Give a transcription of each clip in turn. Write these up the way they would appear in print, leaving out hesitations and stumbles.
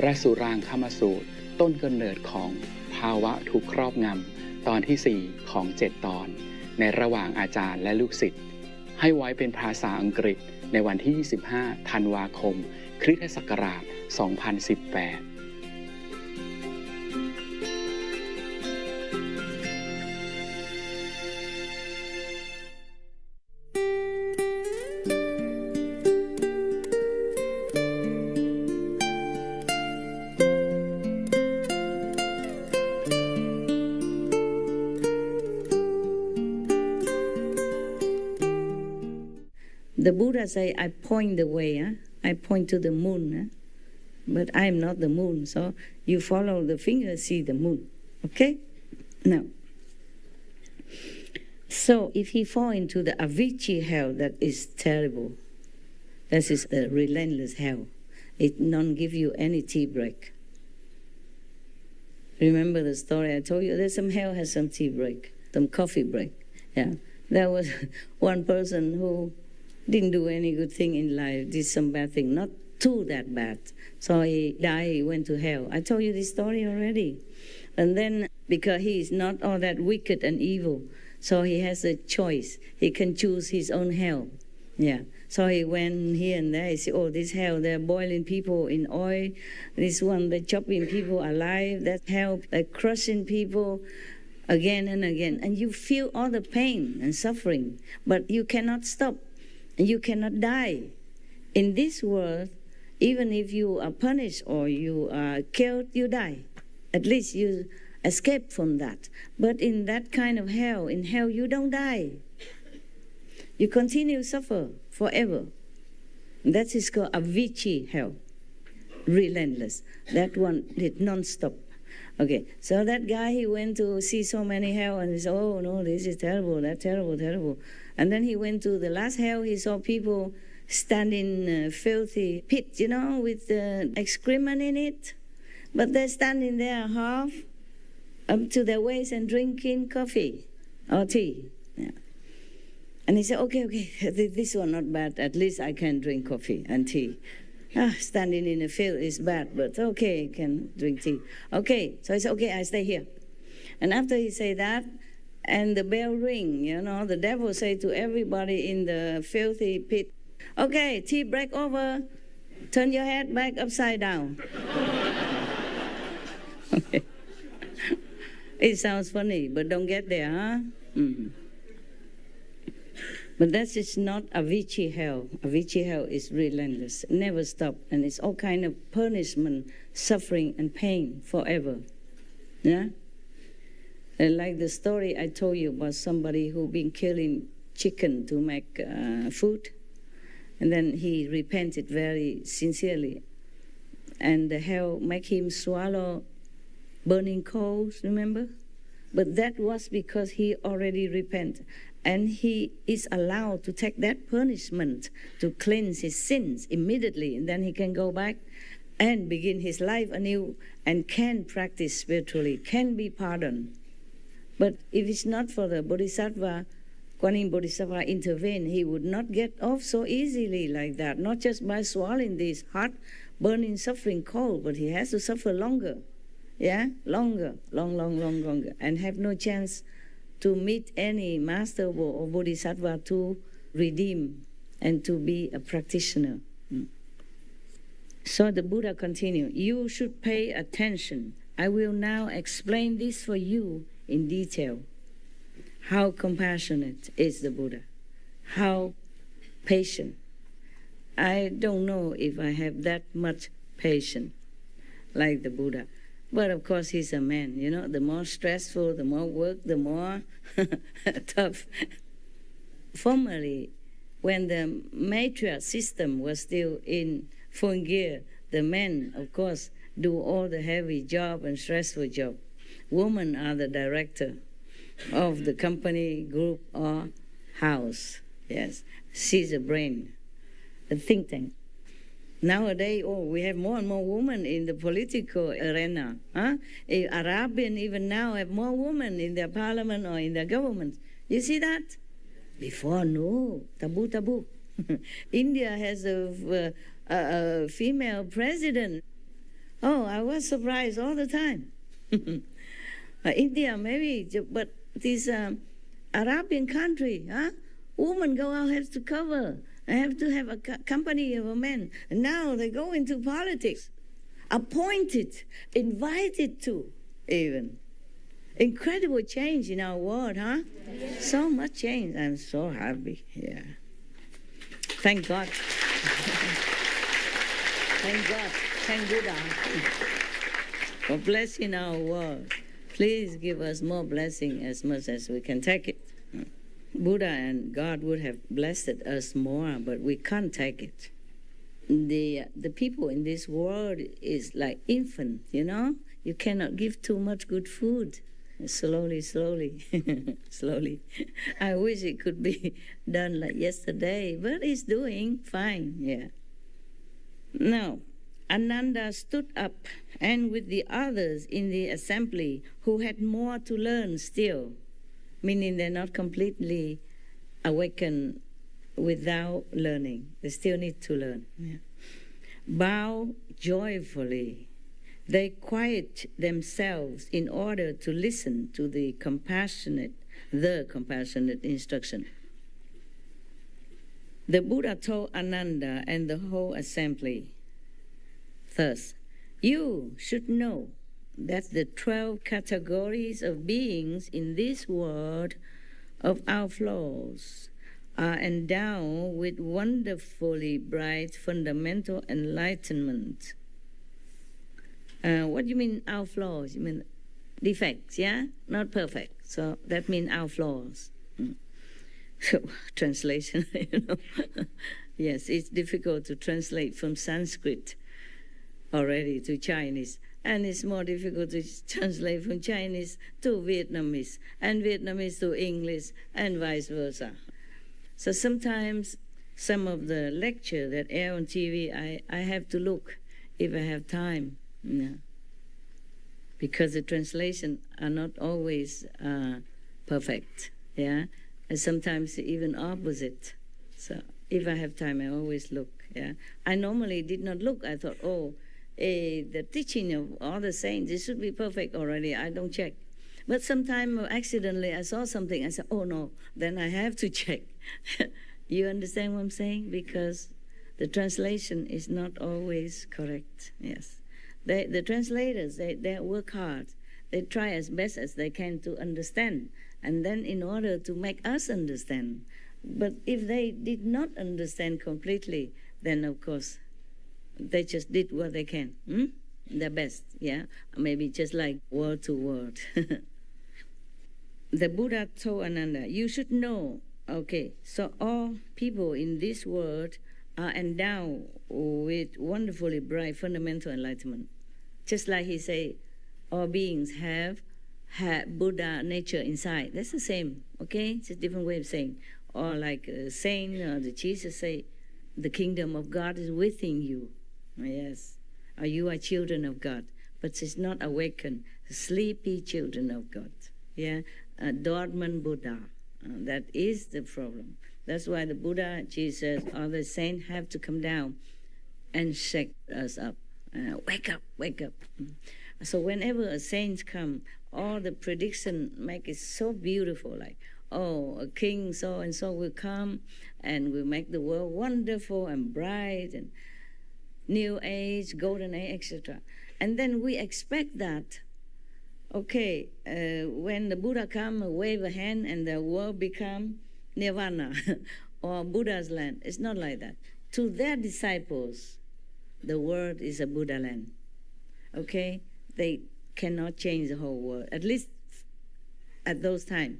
และสุรางคมสูตรต้นกำเนิดของภาวะถูกครอบงำตอนที่4ของ7ตอนในระหว่างอาจารย์และลูกศิษย์ให้ไว้เป็นภาษาอังกฤษในวันที่25ธันวาคมคริสตศักราช2018The Buddha say, I point the way, I point to the moon, but I am not the moon, so you follow the finger, see the moon, okay? Now, so if he fall into the Avicii hell, that is terrible. That is a relentless hell. It don't give you any tea break. Remember the story I told you? There's some hell has some tea break, some coffee break. Yeah, there was one person who didn't do any good thing in life, did some bad thing, not too that bad. So he died, he went to hell. I told you this story already. And then, because he is not all that wicked and evil, so he has a choice. He can choose his own hell. Yeah. So he went here and there. He said, oh, this hell, they're boiling people in oil. This one, they're chopping people alive. That hell, they're crushing people again and again. And you feel all the pain and suffering, but you cannot stop. And you cannot die. In this world, even if you are punished or you are killed, you die. At least you escape from that. But in that kind of hell, in hell you don't die. You continue to suffer forever. That is called Avicii hell. Relentless. That one did non-stop. Okay, so that guy, he went to see so many hell and he said, oh no, this is terrible, that's terrible, terrible. And then he went to the last hell, he saw people standing in filthy pit, with excrement in it. But they're standing there half up to their waist and drinking coffee or tea. Yeah. And he said, okay, this one not bad, at least I can drink coffee and tea. Standing in the field is bad, but okay, can drink tea. Okay, so he said, okay, I stay here. And after he said that, and the bell ring, the devil say to everybody in the filthy pit, okay, tea break over, turn your head back upside down. Okay. It sounds funny, but don't get there, huh? Mm-hmm. But that is not Avicii hell. Avicii hell is relentless, never stop, and it's all kind of punishment, suffering, and pain forever. Yeah? And like the story I told you about somebody who been killing chicken to make food, and then he repented very sincerely, and the hell make him swallow burning coals, remember? But that was because he already repented. And he is allowed to take that punishment to cleanse his sins immediately. And then he can go back and begin his life anew and can practice spiritually, can be pardoned. But if it's not for the Bodhisattva, Kuan Yin Bodhisattva intervene, he would not get off so easily like that. Not just by swallowing this hot, burning, suffering cold, but he has to suffer longer. Yeah? Longer. And have no chance to meet any master or bodhisattva to redeem and to be a practitioner. So the Buddha continued, you should pay attention. I will now explain this for you in detail. How compassionate is the Buddha? How patient? I don't know if I have that much patience like the Buddha. But of course, he's a man, the more stressful, the more work, the more tough. Formerly, when the matriarch system was still in full gear, the men, of course, do all the heavy job and stressful job. Women are the director of the company, group, or house. Yes, she's the brain, the think tank. Nowadays, we have more and more women in the political arena. Arabian even now have more women in their parliament or in their government. You see that? Before, no, taboo. India has a female president. Oh, I was surprised all the time. India, maybe, but this Arabian country, huh? Women go out, have to cover. I have to have a company of a man. And now they go into politics. Appointed, invited to, even. Incredible change in our world, huh? Yes. So much change. I'm so happy. Yeah. Thank God. Thank God. Thank Buddha for blessing our world. Please give us more blessing as much as we can take it. Buddha and God would have blessed us more, but we can't take it. The people in this world is like infant, you know? You cannot give too much good food. Slowly, slowly. I wish it could be done like yesterday, but it's doing fine, yeah. Now, Ananda stood up and with the others in the assembly who had more to learn still, meaning they're not completely awakened without learning. They still need to learn. Yeah. Bow joyfully. They quiet themselves in order to listen to the compassionate instruction. The Buddha told Ananda and the whole assembly, thus, you should know that the 12 categories of beings in this world of our flaws are endowed with wonderfully bright fundamental enlightenment. What do you mean our flaws? You mean defects, yeah? Not perfect. So that means our flaws. So, translation, you know. Yes, it's difficult to translate from Sanskrit already to Chinese. And it's more difficult to translate from Chinese to Vietnamese, and Vietnamese to English, and vice versa. So sometimes some of the lecture that air on TV, I have to look if I have time. Yeah. Because the translation are not always perfect, yeah, and sometimes even opposite. So if I have time, I always look, yeah. I normally did not look. I thought, the teaching of all the saints, it should be perfect already. I don't check. But sometimes accidentally I saw something. I said, oh no, then I have to check. You understand what I'm saying? Because the translation is not always correct, yes. The translators, they work hard. They try as best as they can to understand, and then in order to make us understand. But if they did not understand completely, then of course, they just did what they can, their best, yeah? Maybe just like word to word. The Buddha told Ananda, you should know, okay, so all people in this world are endowed with wonderfully bright fundamental enlightenment. Just like he say, all beings have Buddha nature inside. That's the same, okay? It's a different way of saying. Or like a saint or the Jesus say, the kingdom of God is within you. Yes. Or you are children of God. But it's not awakened, sleepy children of God. Yeah. Dormant Buddha. That is the problem. That's why the Buddha, Jesus, or the saint have to come down and shake us up. Wake up, wake up. So whenever a saint come, all the prediction make it so beautiful, like, oh, a king so-and-so will come and will make the world wonderful and bright and new age, golden age, etc. And then we expect that, okay, when the Buddha come, wave a hand and the world become nirvana or Buddha's land. It's not like that. To their disciples, the world is a Buddha land, okay? They cannot change the whole world, at least at those times.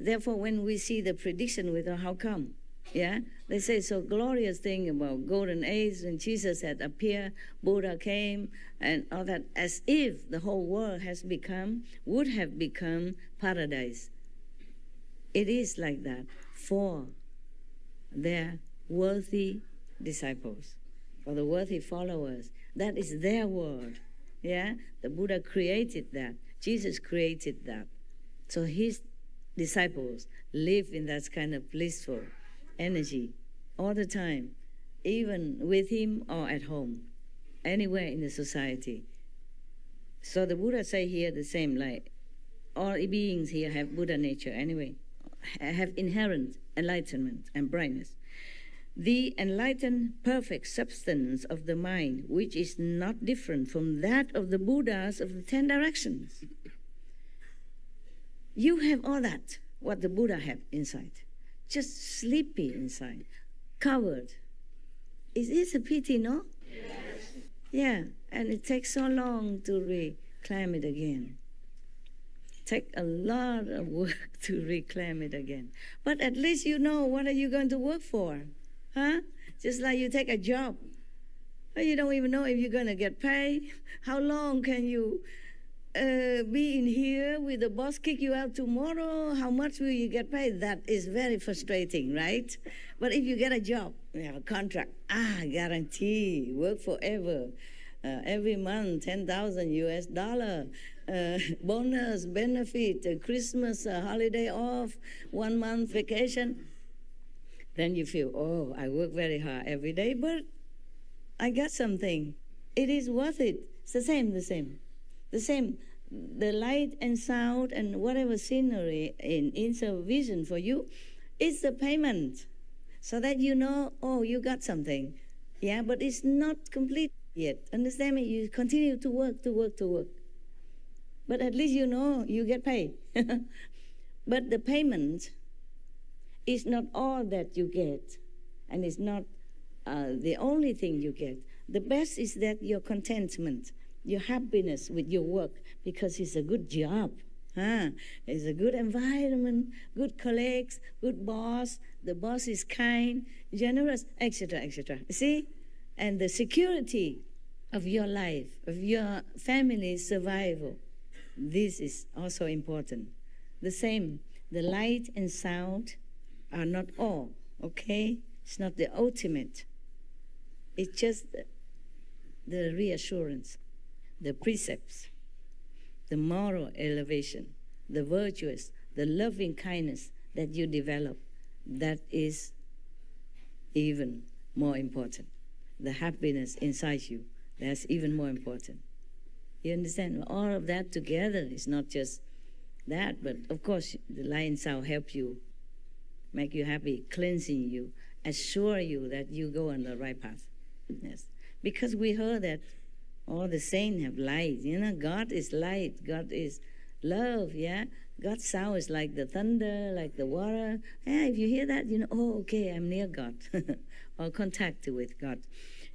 Therefore, when we see the prediction with how come, yeah? They say so glorious thing about golden age when Jesus had appeared, Buddha came, and all that, as if the whole world would have become paradise. It is like that for their worthy disciples, for the worthy followers. That is their world, yeah? The Buddha created that. Jesus created that. So his disciples live in that kind of blissful energy all the time, even with him or at home. anywhere in the society. So the Buddha say here the same, like all beings here have Buddha nature anyway, have inherent enlightenment and brightness. The enlightened perfect substance of the mind, which is not different from that of the Buddhas of the 10 directions. You have all that, what the Buddha have inside. Just sleepy inside, covered. It's a pity, no? Yes. Yeah, and it takes so long to reclaim it again. Take a lot of work to reclaim it again. But at least you know what are you going to work for. Huh? Just like you take a job. You don't even know if you're going to get paid. How long can you be in here with the boss kick you out tomorrow? How much will you get paid? That is very frustrating, right? But if you get a job, you have a contract, guarantee, work forever. Every month, 10,000 US dollar, bonus, benefit, Christmas, holiday off, 1 month vacation. Then you feel, oh, I work very hard every day, but I got something. It is worth it. It's the same. The light and sound and whatever scenery in vision for you, it's the payment. So that you know, oh, you got something. Yeah, but it's not complete yet. Understand me? You continue to work. But at least you know you get paid. But the payment is not all that you get, and it's not the only thing you get. The best is that your contentment, your happiness with your work, because it's a good job. It's a good environment, good colleagues, good boss. The boss is kind, generous, etc., etc. See? And the security of your life, of your family's survival, this is also important. The same, the light and sound are not all, okay? It's not the ultimate. It's just the reassurance, the precepts, the moral elevation, the virtuous, the loving kindness that you develop. That is even more important. The happiness inside you, that's even more important. You understand? All of that together is not just that, but of course the light and sound help you, make you happy, cleansing you, assure you that you go on the right path. Yes. Because we heard that all the saints have light. You know, God is light. God is love, yeah? God's sound is like the thunder, like the water. Yeah, if you hear that, you know, oh, okay, I'm near God. Or contact with God.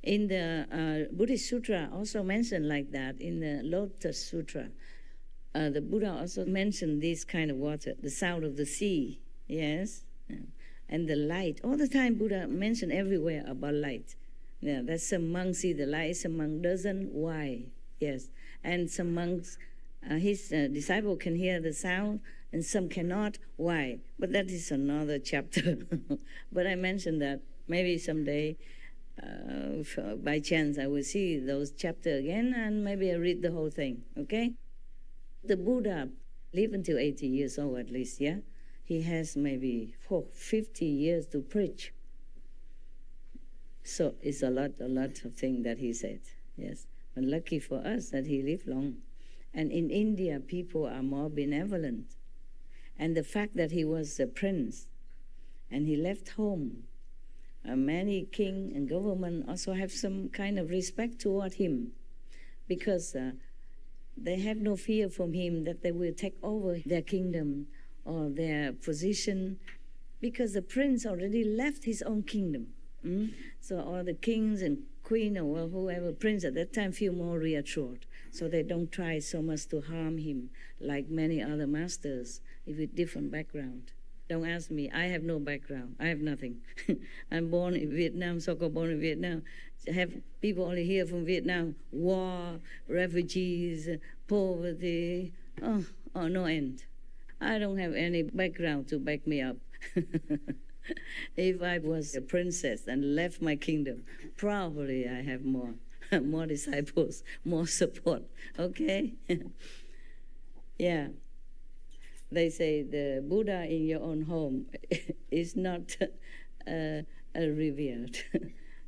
In the Buddhist Sutra also mentioned like that. In the Lotus Sutra, the Buddha also mentioned this kind of water, the sound of the sea, yes? And the light. All the time Buddha mentioned everywhere about light. Yeah, that some monks see the light, some monk doesn't. Why? Yes. And some monks, his disciple can hear the sound and some cannot. Why? But that is another chapter. But I mentioned that maybe someday, by chance, I will see those chapters again and maybe I read the whole thing, okay? The Buddha lived until 80 years old at least, yeah? He has maybe 50 years to preach. So it's a lot of things that he said, yes. But lucky for us that he lived long. And in India, people are more benevolent. And the fact that he was a prince and he left home, many king and government also have some kind of respect toward him because they have no fear from him that they will take over their kingdom or their position because the prince already left his own kingdom. So all the kings and queen or whoever prince at that time feel more reassured. So they don't try so much to harm him like many other masters with different background. Don't ask me. I have no background. I have nothing. I'm born in Vietnam, so-called born in Vietnam. I have people only here from Vietnam. War, refugees, poverty. Oh, no end. I don't have any background to back me up. If I was a princess and left my kingdom, probably I have more disciples, more support. Okay? Yeah. They say the Buddha in your own home is not revered.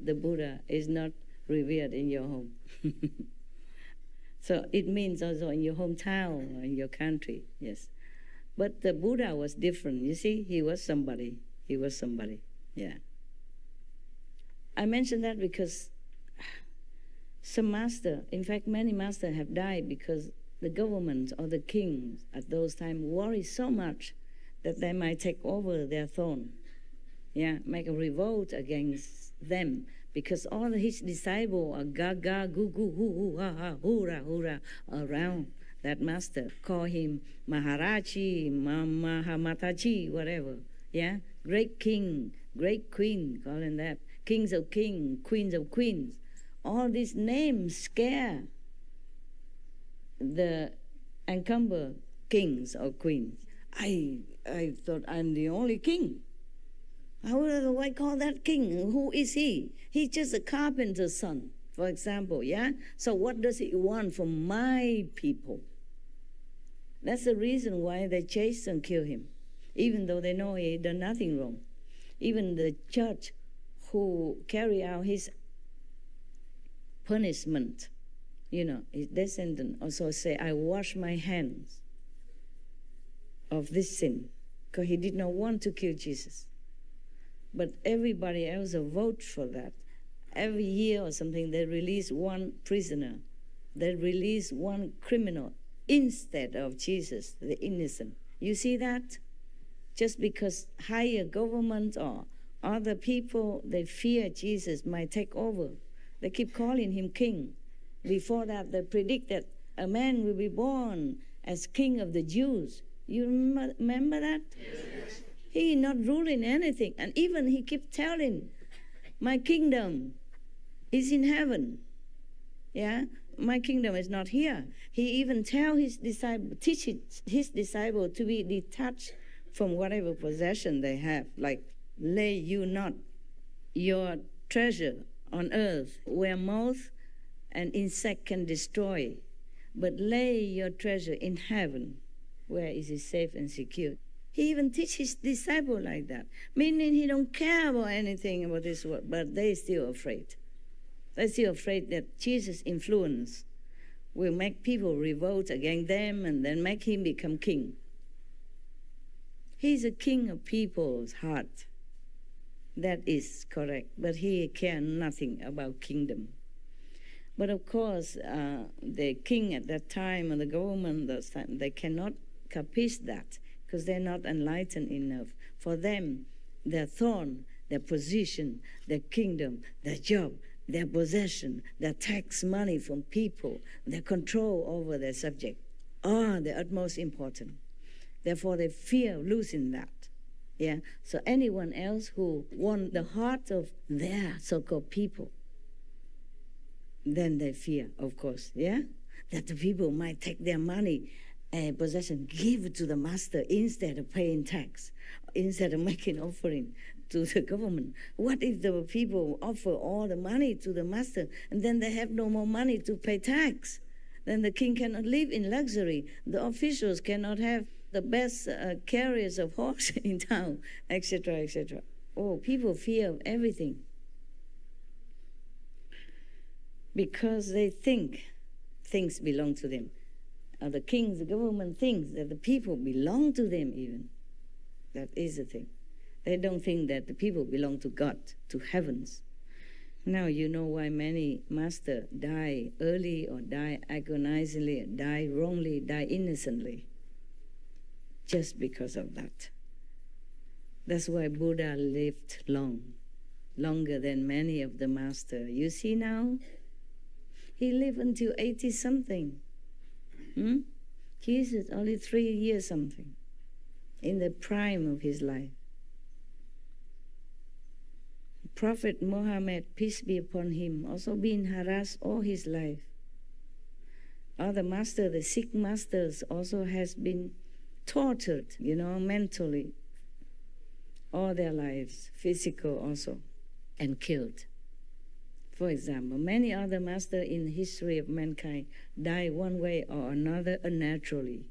The Buddha is not revered in your home. So it means also in your hometown or in your country, yes. But the Buddha was different. You see, he was somebody. He was somebody, yeah. I mention that because some master, in fact, many masters have died because the government or the kings at those times worried so much that they might take over their throne, yeah, make a revolt against them, because all his disciples are gaga, goo, goo, hoo, hoo, ha, ha, hoorah, hoorah, around that master. Call him Maharaji, Mahamataji, whatever, yeah? Great king, great queen, call him that. Kings of kings, queens of queens. All these names scare the encumber kings or queens. I thought I'm the only king. How do I call that king? Who is he? He's just a carpenter's son, for example, yeah? So what does he want from my people? That's the reason why they chase and kill him, even though they know he done nothing wrong. Even the judge who carry out his punishment, you know, his descendant also say, I wash my hands of this sin, because he did not want to kill Jesus. But everybody else vote for that. Every year or something, they release one prisoner. They release one criminal instead of Jesus, the innocent. You see that? Just because higher government or other people, they fear Jesus might take over. They keep calling him king. Before that, they predict that a man will be born as king of the Jews. You remember that? Yes. He not ruling anything. And even he kept telling, my kingdom is in heaven. Yeah? My kingdom is not here. He even tell his disciple, teach his disciple to be detached from whatever possession they have. Like, lay you not your treasure on earth, where moth and insect can destroy, but lay your treasure in heaven, where it is safe and secure. He even teach his disciple like that, meaning he don't care about anything about this world, but they still afraid. They're still afraid that Jesus' influence will make people revolt against them and then make him become king. He's a king of people's heart. That is correct, but he cares nothing about kingdom. But of course, the king at that time and the government at that time, they cannot capish that because they're not enlightened enough. For them, their throne, their position, their kingdom, their job, their possession, their tax money from people, their control over their subject are the utmost important. Therefore, they fear losing that. Yeah. So anyone else who won the heart of their so-called people, then they fear, of course, yeah, that the people might take their money and possession, give it to the master instead of paying tax, instead of making offering to the government. What if the people offer all the money to the master and then they have no more money to pay tax? Then the king cannot live in luxury. The officials cannot have the best carriers of horse in town, etc., etc. Oh, people fear of everything because they think things belong to them. The kings, the government thinks that the people belong to them even. That is the thing. They don't think that the people belong to God, to heavens. Now you know why many masters die early or die agonizingly, die wrongly, die innocently. Just because of that. That's why Buddha lived long, longer than many of the masters. You see now, he lived until 80-something. Jesus only 3 years something, in the prime of his life. Prophet Muhammad, peace be upon him, also been harassed all his life. Other masters, the Sikh masters, also has been tortured, mentally, all their lives, physical also, and killed. For example, many other masters in the history of mankind die one way or another unnaturally,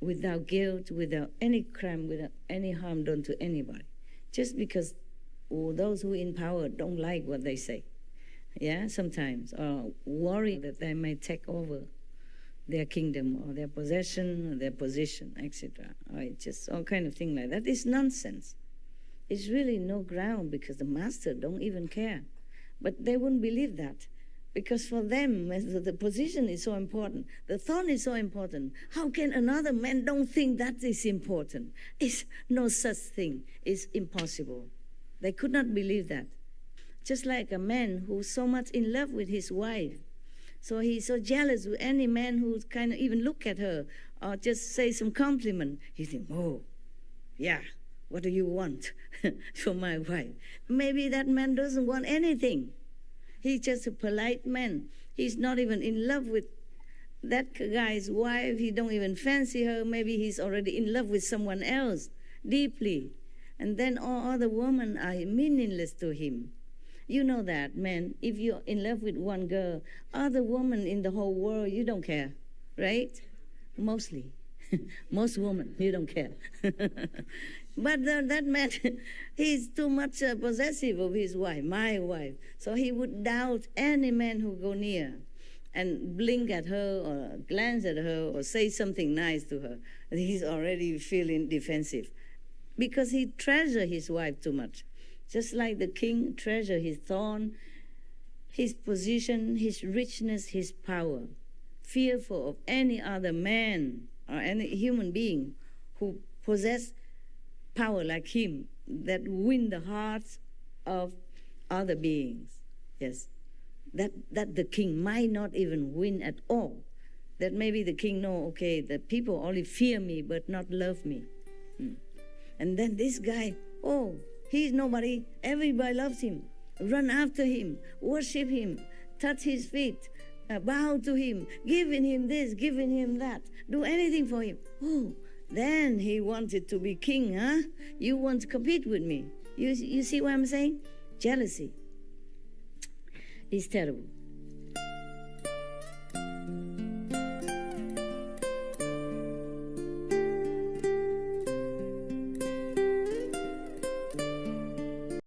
without guilt, without any crime, without any harm done to anybody, just because those who in power don't like what they say. Yeah, sometimes, or worry that they may take over their kingdom or their possession or their position, etc. Or it's just all kind of thing like that. It's nonsense. It's really no ground because the master don't even care. But they wouldn't believe that because for them, the position is so important. The throne is so important. How can another man don't think that is important? It's no such thing. It's impossible. They could not believe that. Just like a man who's so much in love with his wife. So he's so jealous with any man who kind of even look at her or just say some compliment. He thinks, oh, yeah, what do you want from my wife? Maybe that man doesn't want anything. He's just a polite man. He's not even in love with that guy's wife. He don't even fancy her. Maybe he's already in love with someone else deeply. And then all other women are meaningless to him. You know that, man. If you're in love with one girl, other women in the whole world, you don't care, right? Mostly. Most women, you don't care. But that man, he's too much possessive of his wife, my wife. So he would doubt any man who go near and blink at her or glance at her or say something nice to her. He's already feeling defensive because he treasures his wife too much. Just like the king treasures his throne, his position, his richness, his power, fearful of any other man or any human being who possess power like him that win the hearts of other beings. Yes, that the king might not even win at all. That maybe the king know, okay, the people only fear me but not love me. And then this guy, oh, he's nobody. Everybody loves him. Run after him, worship him, touch his feet, bow to him, giving him this, giving him that, do anything for him. Oh, then he wanted to be king, huh? You want to compete with me. You see what I'm saying? Jealousy is terrible.